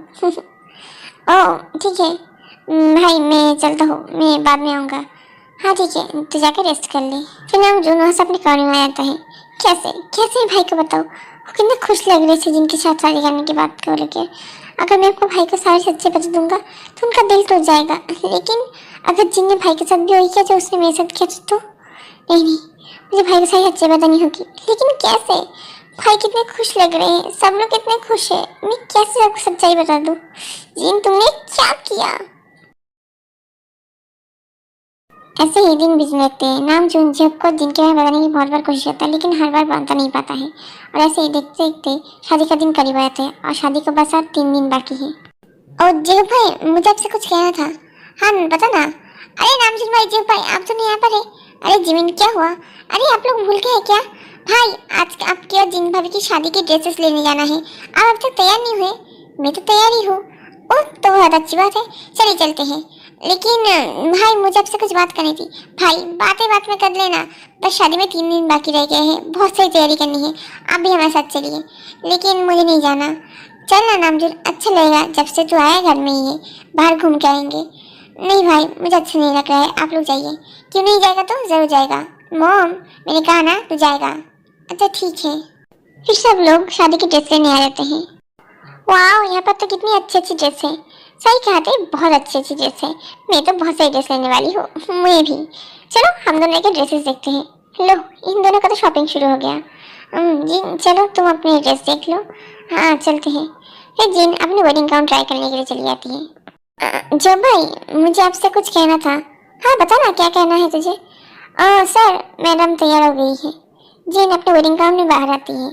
ओह ठीक है भाई मैं चलता हूँ, मैं बाद में आऊँगा। हाँ ठीक है तो जाकर रेस्ट कर ले। फिर नाम जून वहाँ से अपने कमरे में आ जाता है। कैसे कैसे भाई को बताओ, वो कितना खुश लग रही थी जिनके साथ शादी करने की बात को लेकर। अगर मैं आपको भाई को सारे सच्चे बता दूंगा तो उनका दिल टूट जाएगा। लेकिन अगर जिन ने भाई के साथ भी वही किया जो उसने मेरे साथ किया तो नहीं नहीं, मुझे भाई को सारी सच्चाई बतानी होगी। लेकिन कैसे? भाई कितने खुश लग रहे हैं, सब लोग कितने खुश है, मैं कैसे आपको सच्चाई बता दूं? जिन तुमने क्या किया? ऐसे ही दिन बीतने लगते हैं। नाम जून सबको जिन के बारे में बताने की बहुत बार कोशिश करता है, लेकिन हर बार बनता नहीं पाता है। और ऐसे ही देखते देखते शादी का दिन करीब आते हैं और शादी को बस अब 3 दिन बाकी है। और जीव भाई मुझे आपसे कुछ कहना था। हाँ बता ना। अरे नामजीन भाई, जीव भाई आप तो नहीं यहाँ पर है। अरे जिमिन क्या हुआ? अरे आप लोग भूल गए हैं क्या? भाई आज आपकी और जिन भाभी की शादी की ड्रेसेस लेने जाना है। आप अब तक तैयार नहीं हुए? मैं तो तैयार ही हूँ। ओह तो बहुत अच्छी बात है, चलिए चलते हैं। लेकिन भाई मुझे आपसे कुछ बात करनी थी। भाई बातें बात में कर लेना, बस शादी में 3 दिन बाकी रह गए हैं, बहुत सारी तैयारी करनी है। आप भी हमारे साथ चलिए। लेकिन मुझे नहीं जाना। चल ना नामजुल, अच्छा लगेगा जब से तू आया घर में ही है, बाहर घूम के आएंगे। नहीं भाई मुझे अच्छा नहीं लग रहा है, आप लोग जाइए। क्यों नहीं जाएगा? तो जरूर जाएगा मॉम, मैंने कहा ना तू जाएगा। अच्छा ठीक है। फिर सब लोग शादी की ड्रेस लेने आ जाते हैं। वाह यहाँ पर तो कितनी अच्छी अच्छी ड्रेस है। सही कहा थे, बहुत अच्छी अच्छी ड्रेस है। मैं तो बहुत सारी ड्रेस लेने वाली हूँ। मैं भी। चलो हम दोनों के ड्रेसेस देखते हैं। लो इन दोनों का तो शॉपिंग शुरू हो गया। जी चलो तुम अपनी ड्रेस देख लो। हाँ चलते हैं। फिर जिन अपनी वेडिंग गाउन ट्राई करने के लिए चली जाती है। जो भाई मुझे आपसे कुछ कहना था। हाँ बता ना क्या कहना है तुझे? सर मैडम तैयार हो गई है। जिन अपने वेडिंग गाउन में बाहर आती है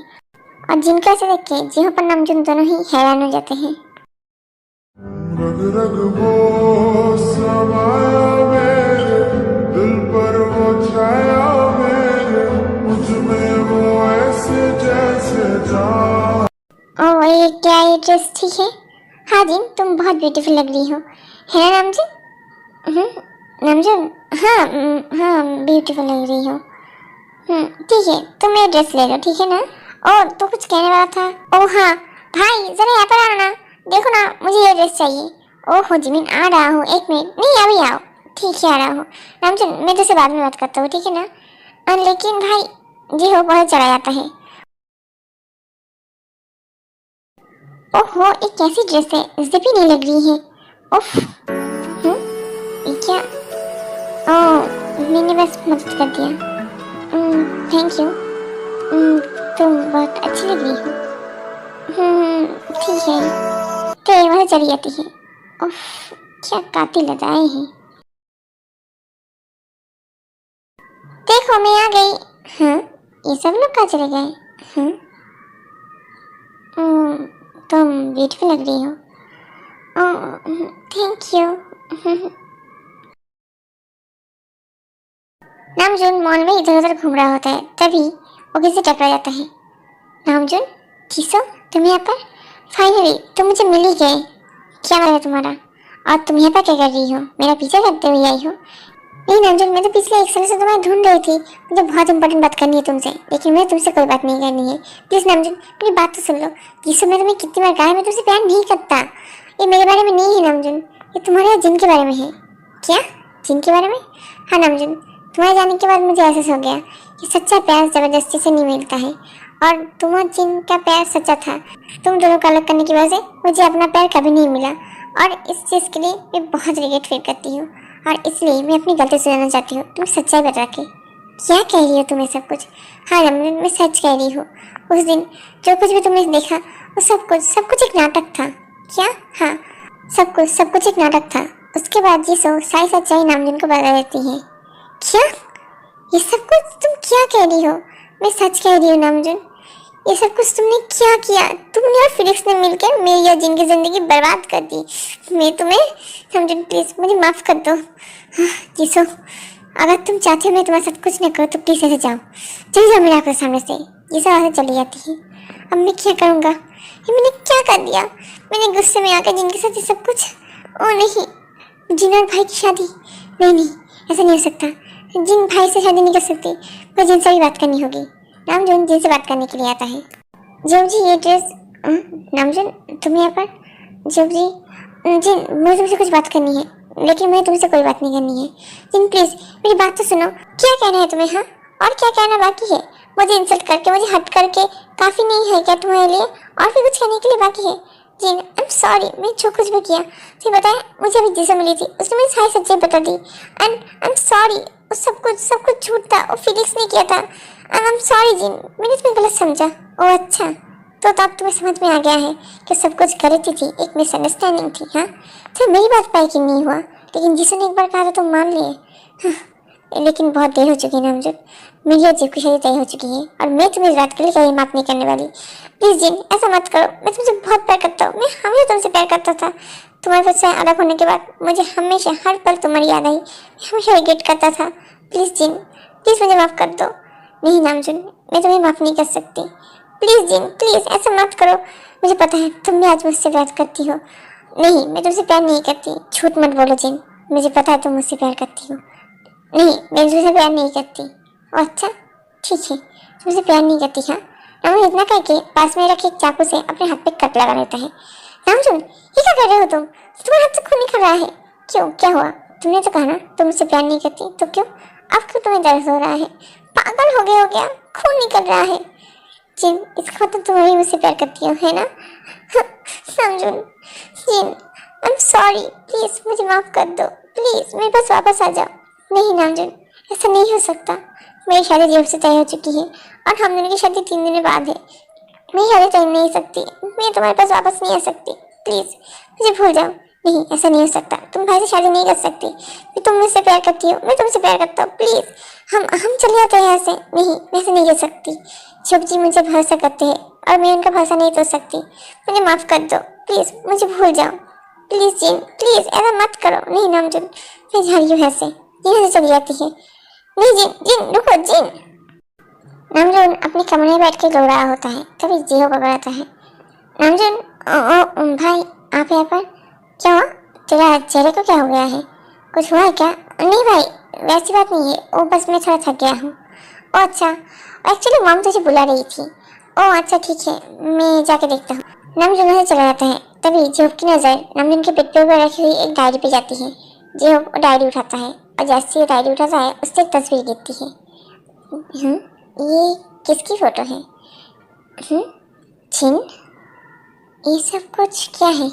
और जिनको ऐसे देख के जी पर नामजुन दोनों ही हैरान हो जाते हैं। रग रग वो समाया मेरे दिल पर वो छाया मेरे, मुझ में वो ऐसे जैसे जान। ओह ये क्या ये ड्रेस ठीक है? हाँ जिन तुम बहुत ब्यूटीफुल लग रही हो, है ना नामजुन? नामजुन हाँ हाँ ब्यूटीफुल लग रही हो। ठीक है तुम ये ड्रेस ले लो, ठीक है ना? ओह तो कुछ कहने वाला था। ओह हाँ भाई जरा यहाँ पर आओ ना, देखो ना मुझे ये ड्रेस चाहिए। ओह जिमिन आ रहा हूँ, 1 मिनट। नहीं अभी आओ। ठीक है आ रहा हूँ। नामजुन मैं तुझसे बाद में बात करता हूँ, ठीक है ना? लेकिन भाई जी हो बहुत चला जाता है। ओहो, ये कैसी ड्रेस है, जिप ही नहीं लग रही है। उफ। ये क्या? ओह, मैंने बस मदद कर दिया। Thank you. तुम बहुत अच्छी लग रही हो। ठीक है। तो ये वहाँ चली जाती है। उफ, क्या कातिल अदाएं हैं। देखो मैं आ गई। हाँ, ये सब लोग कहाँ चले गए? हाँ, तुम ब्यूटीफुल लग रही हो। Thank you. नामजून मॉल में इधर उधर घूम रहा होता है, तभी वो किसी से टकरा जाता है। नामजून, जीसो, तुम यहाँ पर? फाइनली तुम मुझे मिल ही गए। क्या बात है तुम्हारा? और तुम यहाँ पर क्या कर रही हो? मेरा पीछा करते हुए आई हो? नहीं नामजून, मैं तो पिछले एक साल से तुम्हें ढूंढ रही थी। मुझे बहुत इंपॉर्टेंट बात करनी है तुमसे, लेकिन मुझे तुमसे कोई बात नहीं करनी है। प्लीज नामजून, मेरी बात तो सुन लो। जीसो, मैं तुम्हें कितनी बार कहा है, मैं तुमसे प्यार नहीं करता। ये मेरे बारे में नहीं है नामजून, ये तुम्हारे जिन के बारे में है। क्या? जिन के बारे में? हाँ नामजून, तुम्हारे जाने के बाद मुझे एहसास हो गया कि सच्चा प्यार जबरदस्ती से नहीं मिलता है, और तुम्हारा जिन का प्यार सच्चा था। तुम दोनों को अलग करने की वजह से मुझे अपना प्यार कभी नहीं मिला, और इस चीज़ के लिए मैं बहुत रिग्रेट फील करती हूँ, और इसलिए मैं अपनी गलती सुधारना चाहती हूँ। तुम सच्चाई बता के। क्या कह रही हो तुम ये सब कुछ? हाँ रमन, मैं सच कह रही हूँ। उस दिन जो कुछ भी तुमने देखा वो सब कुछ एक नाटक था। क्या? हाँ, सब कुछ एक नाटक था। उसके बाद जीसो सारी सच्चाई नामजून को बता देती है। क्या? ये सब कुछ तुम क्या कह रही हो? मैं सच कह रही हूँ नामजून, ये सब कुछ तुमने क्या किया? तुमने और फिलिक्स ने मिलकर मेरी और जिन की जिंदगी बर्बाद कर दी। मैं तुम्हें नामजून, प्लीज मुझे माफ कर दो। जीसो, अगर तुम चाहते हो मैं तुम्हारे साथ कुछ न करूँ तो प्लीज ऐसे जाओ, चली जाओ मेरे आंखों के सामने से। जीसो वहाँ से चली जाती है। अब मैं क्या करूँगा? ये मैंने क्या कर दिया? मैंने गुस्से में आकर जिनके साथ ये सब कुछ। ओ नहीं, जिन और भाई की शादी? नहीं, ऐसा नहीं हो सकता। जिन भाई से शादी नहीं कर सकती, पर जिन से भी बात करनी होगी। नामजून जिन से बात करने के लिए आता है। जब जी ये ड्रेस। नामजून, तुम यहाँ पर? जब जी, जिन मुझे तुमसे कुछ बात करनी है, लेकिन मुझे तुमसे कोई बात नहीं करनी है। जिन प्लीज मेरी बात तो सुनो। क्या कहना है तुम्हें? हाँ, और क्या कहना बाकी है? मुझे इंसल्ट करके, मुझे हट करके काफी नहीं है क्या तुम्हारे लिए? और भी कुछ कहने के लिए बाकी है? जिन, आई एम सॉरी, मैं जो कुछ भी किया। फिर बताया, मुझे अभी जिसे मिली थी उसने मुझे सारी सच्चाई बता दी, एंड आई एम सॉरी। सब कुछ झूठ था, और फिलिक्स ने किया था। आई एम सॉरी जिन, मैंने तुम्हें गलत समझा। ओह अच्छा, तो अब तुम्हें समझ में आ गया है कि सब कुछ गलती थी, एक मिसअंडरस्टैंडिंग थी। हाँ, तो मेरी बात पर यकीन नहीं हुआ, लेकिन जिसने एक बार कहा था तो मान लिए। हाँ, लेकिन बहुत देर हो चुकी है नामजून, मेरी अजीब की शादी तय हो चुकी है, और मैं तुम्हें इस बात के लिए कहीं माफ नहीं करने वाली। प्लीज जिन, ऐसा मत करो। मैं तुमसे बहुत प्यार करता हूँ, मैं हमेशा तुमसे प्यार करता था। तुम्हारे पास से अलग होने के बाद मुझे हमेशा हर पल तुम्हारी याद आई, मैं हमेशा रिग्रेट करता था। प्लीज जिन, प्लीज मुझे माफ कर दो। नहीं नामजून, मैं तुम्हें माफ नहीं कर सकती। प्लीज जिन, प्लीज ऐसा मत करो। मुझे पता है तुम भी आज मुझसे प्यार करती हो। नहीं, मैं तुमसे प्यार नहीं करती। झूठ मत बोलो जिन, मुझे पता है तुम मुझसे प्यार करती हो। नहीं, मैं तुमसे प्यार नहीं करती। अच्छा ठीक है, तुमसे प्यार नहीं करती। हाँ, नामजून इतना करके पास में रखे एक चाकू से अपने हाथ पे कट लगा लेता है। नामजून, ये क्या कर रहे हो तुम? तुम्हारे हाथ से खून निकल रहा है। क्यों, क्या हुआ? तुमने तो कहा ना तुम मुझसे प्यार नहीं करती, तो क्यों अब क्यों तुम्हें दर्द हो रहा है? पागल हो गए हो क्या? खून निकल रहा है। जिन, इसका मतलब तुम अभी मुझसे प्यार करती हो, है ना? Namjoon, Jin, I am sorry, please मुझे माफ कर दो। प्लीज मेरे पास वापस आ जाओ। नहीं नामजून, ऐसा नहीं हो सकता। मेरी शादी जब से तय हो चुकी है, और हम दोनों की शादी 3 दिन बाद है। मैं शादी तय नहीं सकती, मैं तुम्हारे पास वापस नहीं आ सकती। प्लीज मुझे भूल जाओ। नहीं, ऐसा नहीं हो सकता। तुम भाई से शादी नहीं कर सकती। तुम मुझसे प्यार करती हो, मैं तुमसे प्यार करता हूँ। प्लीज हम चले जाते हैं यहाँ से। नहीं, मैं ऐसे नहीं कर सकती। जब जी मुझे भरोसा करते हैं, और मैं उनका भरोसा नहीं तोड़ सकती। मुझे माफ कर दो, प्लीज मुझे भूल जाओ। प्लीज जिन, प्लीज ऐसा मत करो। नहीं नामजून, मैं जा रही हूँ यहाँ से। यहाँ से चली जाती है। नहीं जिन, जिन रुको जिन। नामजून अपने कमरे में बैठ के रो रहा होता है, तभी जीहो पकड़ आता है। नामजून, भाई आप यहाँ पर? क्या हुआ? तेरा चेहरे को क्या हो गया है? कुछ हुआ है क्या? नहीं भाई, वैसी बात नहीं है, वो बस मैं थोड़ा थक गया हूँ। ओह अच्छा, एक्चुअली मॉम तुझे बुला रही थी। ओह अच्छा ठीक है, मैं जाके देखता हूँ। नामजून से चला जाता है, तभी जीहोप की नज़र नामजून के पेट पर रखी हुई एक डायरी पे जाती है। जीहोप डायरी उठाता है, और जैसे ही डायरी उठाता है उससे एक तस्वीर दिखती है। ये किसकी फोटो है? जिन, ये सब कुछ क्या है?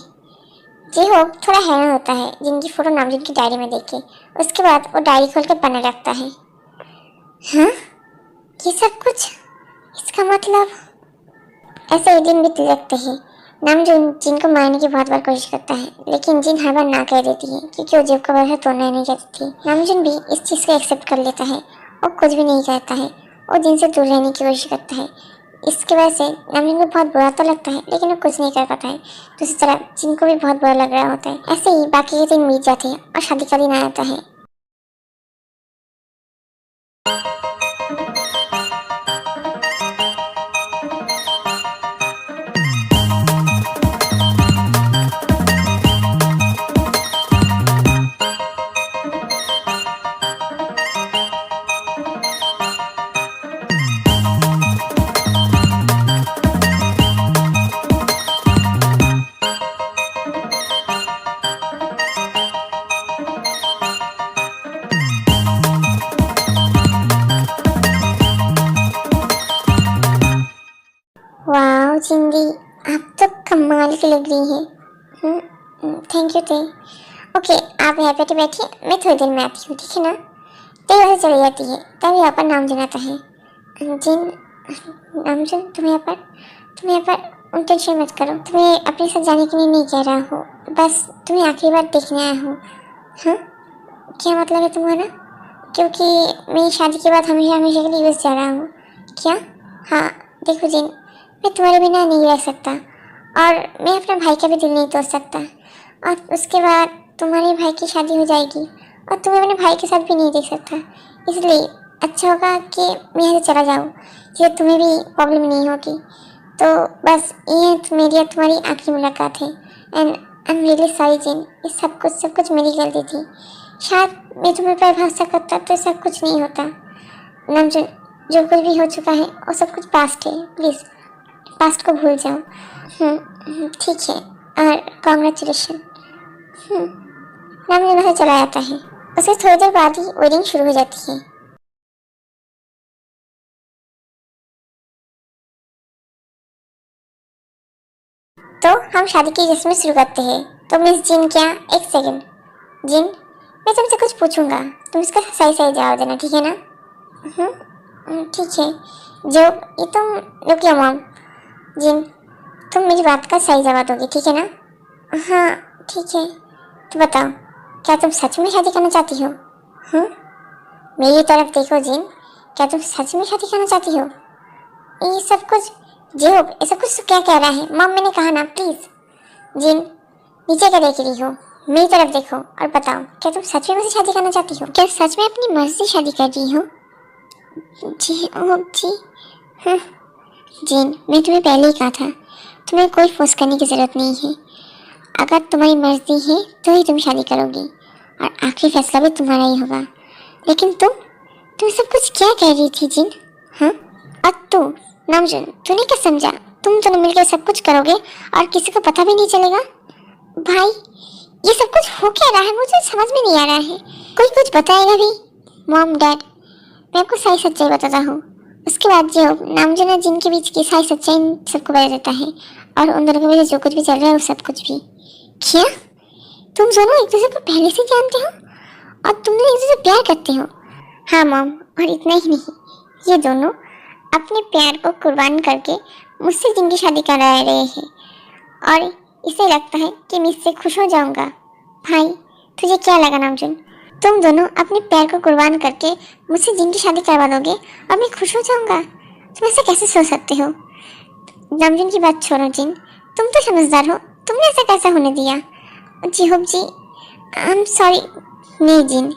जी हो थोड़ा हैरान होता है जिनकी फोटो नामजुन की डायरी में देख के। उसके बाद वो डायरी खोल के पन्ना रखता है। हाँ, ये सब कुछ, इसका मतलब ऐसे ही दिन बीतने लगते हैं। नामजुन जिन को मारने की बहुत बार कोशिश करता है, लेकिन जिन हर बार ना कह देती है क्योंकि वो जेब का भरोसा तोड़ना नहीं चाहती थी। नामजुन भी इस चीज़ को एक्सेप्ट कर लेता है और कुछ भी नहीं कहता है और जिन से दूर रहने की कोशिश करता है। इसके वजह से नामजुन को बहुत बुरा तो लगता है, लेकिन वो कुछ नहीं कर पाता है। दूसरी तरफ जिन को भी बहुत बुरा लग रहा होता है। ऐसे ही बाकी के दिन बीत जाते हैं और शादी का दिन आ जाता है। वाह जिंदी, आप तो कमाल की लग रही है। थैंक यू ते। ओके, आप यहाँ पे बैठिए, मैं थोड़ी देर में आती हूँ, ठीक है ना? ते वैसे चली जाती है, तभी यहाँ पर नामजुन आता है। जिन, नामजुन तुम यहाँ पर टेंशन मत करो, तुम्हें अपने साथ जाने के लिए नहीं कह रहा हूँ, बस तुम्हें आखिरी बार देखने आया हूँ। हाँ, क्या मतलब है तुम्हारा? क्योंकि मैं शादी के बाद हमेशा हमेशा के लिए यूएस जा रहा हूँ। क्या? हाँ देखो जिन, मैं तुम्हारे बिना नहीं रह सकता और मैं अपने भाई का भी दिल नहीं तोड़ सकता। और उसके बाद तुम्हारे भाई की शादी हो जाएगी और तुम्हें अपने भाई के साथ भी नहीं देख सकता। इसलिए अच्छा होगा कि मैं यहाँ से चला जाऊँ, जिससे तुम्हें भी प्रॉब्लम नहीं होगी। तो बस ये मेरी और तुम्हारी आखिरी मुलाकात है and I am really sorry Jin, ये सब कुछ मेरी गलती थी। शायद मैं तुम्हें पर भरोसा करता तो सब कुछ नहीं होता। नामजुन, जो कुछ भी हो चुका है वो सब कुछ पास्ट है, प्लीज़ पास्ट को भूल जाओ। ठीक है, और कॉन्ग्रेचुलेशन। नामजुन वहाँ चला जाता है। उसके थोड़ी देर बाद ही वेडिंग शुरू हो जाती है। तो हम शादी की रस्में शुरू करते हैं। तो मिस जिन, क्या एक सेकंड जिन, मैं तुमसे कुछ पूछूंगा, तुम इसका सही सही जवाब देना, ठीक है ना? ठीक है। जो ये तुम रुकिए मॉम। जिन, तुम मेरी बात का सही जवाब दोगे, ठीक है ना? हाँ ठीक है। तो बताओ, क्या तुम सच में शादी करना चाहती हो? मेरी तरफ देखो जिन, क्या तुम सच में शादी करना चाहती हो? ये सब कुछ जेहोब, ये सब कुछ तो क्या कह रहा है? मॉम मैंने कहा ना, प्लीज। जिन, नीचे क्या देख रही हो? मेरी तरफ देखो और बताओ, क्या तुम सच में मुझसे शादी करना चाहती हो? क्या सच में अपनी मर्जी से शादी कर रही हो? जी जी। जिन, मैं तुम्हें पहले ही कहा था, तुम्हें कोई फोर्स करने की जरूरत नहीं है। अगर तुम्हारी मर्जी है तो ही तुम शादी करोगी और आखिरी फैसला भी तुम्हारा ही होगा। लेकिन तुम सब कुछ क्या कह रही थी जिन? और तू नामजुन, तूने क्या समझा? तुम दोनों मिलकर सब कुछ करोगे और किसी को पता भी नहीं चलेगा? भाई, ये सब कुछ हो क्या रहा है? मुझे समझ में नहीं आ रहा है। कोई कुछ बताएगा भी? मॉम डैड, मैं आपको सारी सच्चाई बताता हूँ। उसके बाद जो नामजुन और जिन के बीच की सारी सच्चाई सबको बता देता है और उन दोनों के बीच जो कुछ भी चल रहा है वो सब कुछ भी। क्या तुम दोनों एक दूसरे को पहले से जानते हो और तुम दोनों एक दूसरे से प्यार करते हो? हाँ मॉम, और इतना ही नहीं, ये दोनों अपने प्यार को कुर्बान करके मुझसे जिनकी शादी करा रहे हैं और इसे लगता है कि मैं इससे खुश हो जाऊंगा। भाई, तुझे क्या लगा नामजुन? तुम दोनों अपने प्यार को कुर्बान करके मुझसे जिनकी शादी करवा दोगे और मैं खुश हो जाऊंगा? तुम ऐसा कैसे सोच सकते हो? नामजुन की बात छोड़ो जिन, तुम तो समझदार हो, तुमने ऐसा कैसा होने दिया? J Hope ji, I am sorry. नहीं जिन,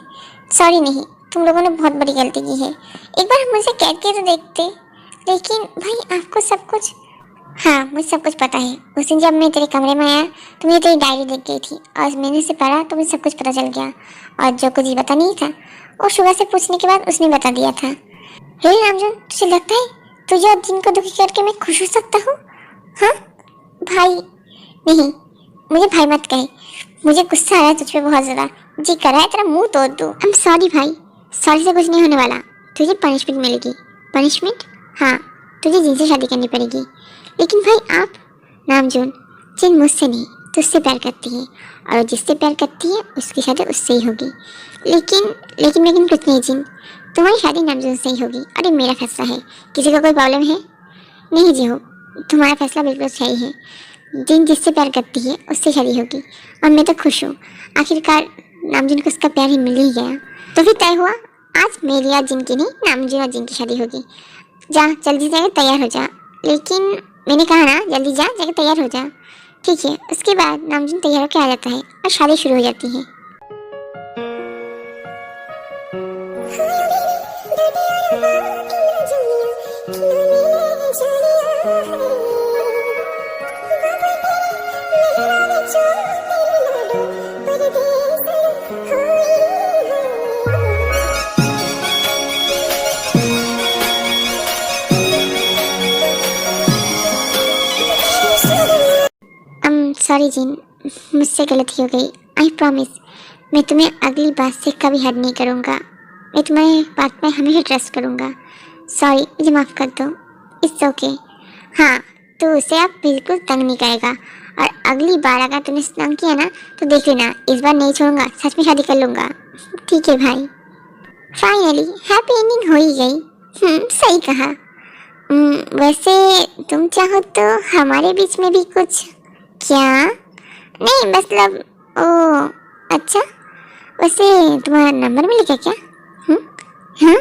सॉरी नहीं, तुम लोगों ने बहुत बड़ी गलती की है। एक बार मुझे कह के तो देखते। लेकिन भाई आपको सब कुछ, हाँ मुझे सब कुछ पता है। उस दिन जब मैं तेरे कमरे में आया तो मुझे तेरी डायरी दिख गई थी और मैंने उसे पढ़ा तो मुझे सब कुछ पता चल गया और जो कुछ ही पता नहीं था और शुगर से पूछने के बाद उसने बता दिया था। हे नामजुन, तुझे लगता है तुझे और जिनको दुखी करके मैं खुश हो सकता हूँ? हाँ भाई, नहीं मुझे भाई मत कहे, मुझे गुस्सा आ रहा है तुझ पे बहुत ज़्यादा। जी कर रहा है तेरा मुंह तोड़ दूँ। आई एम सॉरी भाई, सॉरी से कुछ नहीं होने वाला, तुझे पनिशमेंट मिलेगी। पनिशमेंट? हाँ, तुझे जिनसे शादी करनी पड़ेगी। लेकिन भाई आप, नामजून, जिन मुझसे नहीं तुझसे प्यार करती है और जिससे प्यार करती है उसकी शादी उससे ही होगी। लेकिन कुछ नहीं जिन, तुम्हारी शादी नामजून से ही होगी और ये मेरा फैसला है। किसी को कोई प्रॉब्लम है? नहीं जी हो, तुम्हारा फैसला बिल्कुल सही है। जिन जिससे प्यार करती है उससे शादी होगी और मैं तो खुश हूँ। आखिरकार नामजून को उसका प्यार ही मिल ही गया। तो फिर तय हुआ, आज मेरी और जिन की नहीं, नामजून और जिन की शादी होगी। जा जल्दी जाके तैयार हो जा। लेकिन मैंने कहा ना, जल्दी जा जाके तैयार हो जा। ठीक है। उसके बाद नामजून तैयार होकर आ जाता है और शादी शुरू हो जाती है। सॉरी जिन, मुझसे गलती हो गई। आई प्रॉमिस मैं तुम्हें अगली बात से कभी हद नहीं करूँगा। मैं तुम्हारी बात में हमेशा ट्रस्ट करूँगा। सॉरी, मुझे माफ़ कर दो। It's okay. हाँ, तो उसे आप बिल्कुल तंग नहीं करेगा और अगली बार अगर तुमने तंग किया ना तो देख लेना, इस बार नहीं छोड़ूंगा, सच में शादी कर लूँगा। ठीक है भाई। फाइनली हैप्पी एंडिंग हो ही गई। सही कहा। वैसे तुम चाहो तो हमारे बीच में भी कुछ। क्या? नहीं मतलब, ओ अच्छा, वैसे तुम्हारा नंबर मिलेगा क्या? हाँ,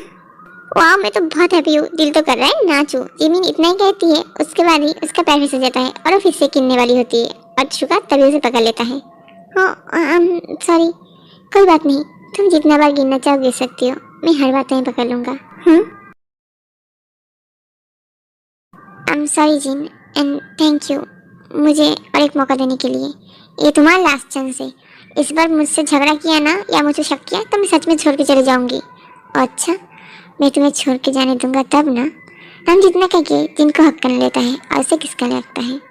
वाह मैं तो बहुत हैप्पी हूँ। दिल तो कर रहा है नाचूं। जिमिन इतना ही कहती है, उसके बाद ही उसका पैर फिसल जाता है और वो फिर से गिरने वाली होती है और शुका तभी उसे पकड़ लेता है। सॉरी, कोई बात नहीं, तुम जितना बार गिरना चाहो गिर सकती हो, मैं हर बार तुम्हें पकड़ लूँगा। I am sorry Jin and thank you मुझे और एक मौका देने के लिए। ये तुम्हारा लास्ट चांस है। इस बार मुझसे झगड़ा किया ना या मुझे शक किया तो मैं सच में छोड़ के चले जाऊंगी। अच्छा, मैं तुम्हें छोड़ के जाने दूंगा तब ना। हम जितना कहेंगे जिनको हक कर लेता है और उसे किसका लगता है।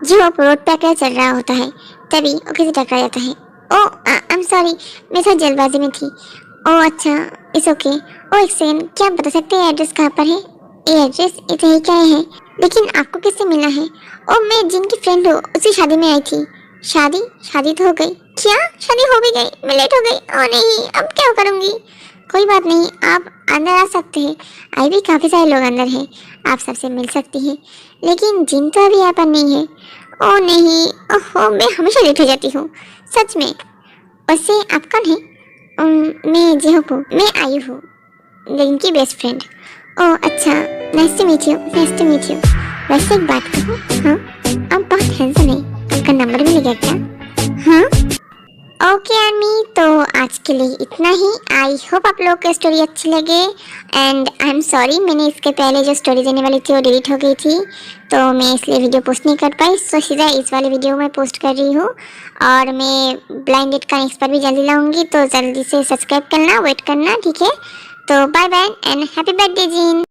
जी वो रोड पे क्या चल रहा होता है तभी वो किसी टकरा जाता है। ओ आई एम सॉरी, मैं थोड़ी जल्दबाजी में थी। ओ अच्छा, इट्स ओके। ओ एक सेकंड, क्या आप बता सकते हैं एड्रेस कहाँ पर है? ये एड्रेस इतना ही क्या है, लेकिन आपको किससे मिलना है? ओ मैं जिनकी फ्रेंड हूँ, उसकी शादी में आई थी। शादी तो हो गई। क्या शादी हो भी गई? मैं लेट हो गई। ओ नहीं, अब क्या करूँगी? कोई बात नहीं, आप अंदर आ सकते हैं। अभी भी काफ़ी सारे लोग अंदर हैं, आप सबसे मिल सकती हैं। लेकिन जिन तो अभी यहाँ पर नहीं है। ओ नहीं, ओहो मैं हमेशा लेट हो जाती हूँ सच में। वैसे आप कौन है? मैं जिहो हूँ, मैं आयु हूँ, जिनकी बेस्ट फ्रेंड। ओ अच्छा, नाइस टू मीट यू। वैसे एक बात कहूँ, हाँ आप बहुत हैंडसम है, आपका नंबर मिलेगा क्या? हाँ ओके आर्मी, तो आज के लिए इतना ही। आई होप आप लोगों को स्टोरी अच्छी लगे एंड आई एम सॉरी मैंने इसके पहले जो स्टोरी देने वाली थी वो डिलीट हो गई थी, तो मैं इसलिए वीडियो पोस्ट नहीं कर पाई। सो सीधा इस वाले वीडियो में पोस्ट कर रही हूँ और मैं ब्लाइंड डेट का नेक्स्ट पर भी जल्दी लाऊंगी, तो जल्दी से सब्सक्राइब करना, वेट करना, ठीक है? तो bye bye and happy birthday Jin.